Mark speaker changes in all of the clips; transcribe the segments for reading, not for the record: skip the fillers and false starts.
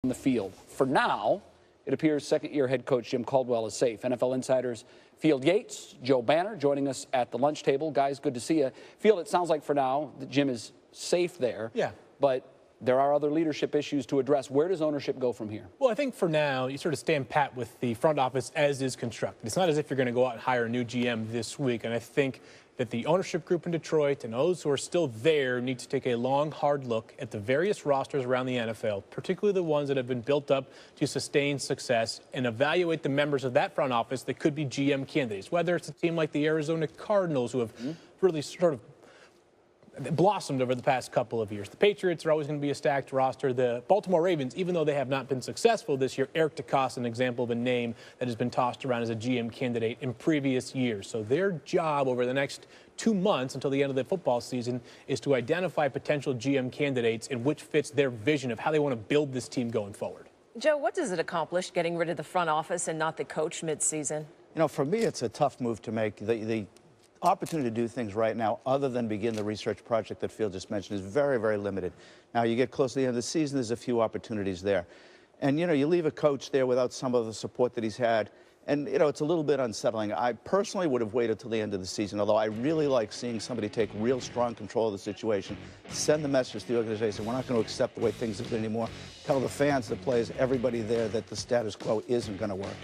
Speaker 1: on the field. For now, it appears second-year head coach Jim Caldwell is safe. NFL insiders Field Yates, Joe Banner joining us at the lunch table. Guys, good to see you. Field, it sounds like for now that Jim is safe there.
Speaker 2: Yeah.
Speaker 1: But there are other leadership issues to address. Where does ownership go from here?
Speaker 2: Well, I think for now, you sort of stand pat with the front office as is constructed. It's not as if you're going to go out and hire a new GM this week. And I think that the ownership group in Detroit and those who are still there need to take a long, hard look at the various rosters around the NFL, particularly the ones that have been built up to sustain success, and evaluate the members of that front office that could be GM candidates, whether it's a team like the Arizona Cardinals, who have really sort of blossomed over the past couple of years. The Patriots are always going to be a stacked roster. The Baltimore Ravens, even though they have not been successful this year, Eric DeCosta, an example of a name that has been tossed around as a GM candidate in previous years. So their job over the next 2 months until the end of the football season is to identify potential GM candidates and which fits their vision of how they want to build this team going forward.
Speaker 3: Joe, what does it accomplish getting rid of the front office and not the coach midseason?
Speaker 4: You know, for me, it's a tough move to make. The opportunity to do things right now, other than begin the research project that Field just mentioned, is very, very limited. Now, you get close to the end of the season, there's a few opportunities there. And, you know, you leave a coach there without some of the support that he's had, and, you know, it's a little bit unsettling. I personally would have waited till the end of the season, although I really like seeing somebody take real strong control of the situation, send the message to the organization, we're not going to accept the way things have been anymore, tell the fans, the players, everybody there that the status quo isn't going to work.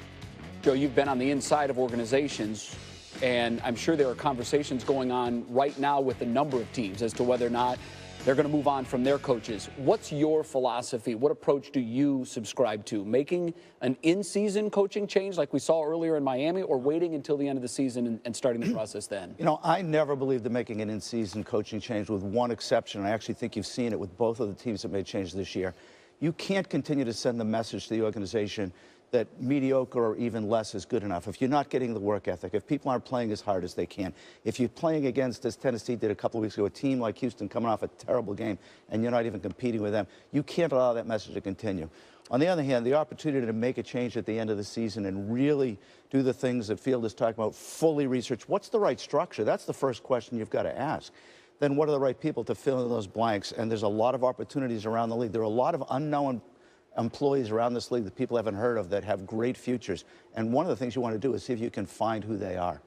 Speaker 1: Joe, you've been on the inside of organizations, and I'm sure there are conversations going on right now with a number of teams as to whether or not they're going to move on from their coaches. What's your philosophy? What approach do you subscribe to? Making an in-season coaching change like we saw earlier in Miami, or waiting until the end of the season and starting the process then?
Speaker 4: You know, I never believed in making an in-season coaching change, with one exception. I actually think you've seen it with both of the teams that made changes this year. You can't continue to send the message to the organization that mediocre or even less is good enough. If you're not getting the work ethic, if people aren't playing as hard as they can, if you're playing against, as Tennessee did a couple of weeks ago, a team like Houston coming off a terrible game, and you're not even competing with them, you can't allow that message to continue. On the other hand, the opportunity to make a change at the end of the season and really do the things that Field is talking about, fully research, what's the right structure? That's the first question you've got to ask. Then what are the right people to fill in those blanks? And there's a lot of opportunities around the league. There are a lot of unknown employees around this league that people haven't heard of that have great futures. And one of the things you want to do is see if you can find who they are.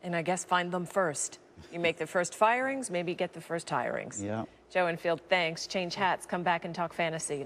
Speaker 3: And I guess find them first. You make the first firings, maybe get the first hirings.
Speaker 4: Yeah.
Speaker 3: Joe and Field, thanks. Change hats, come back and talk fantasy.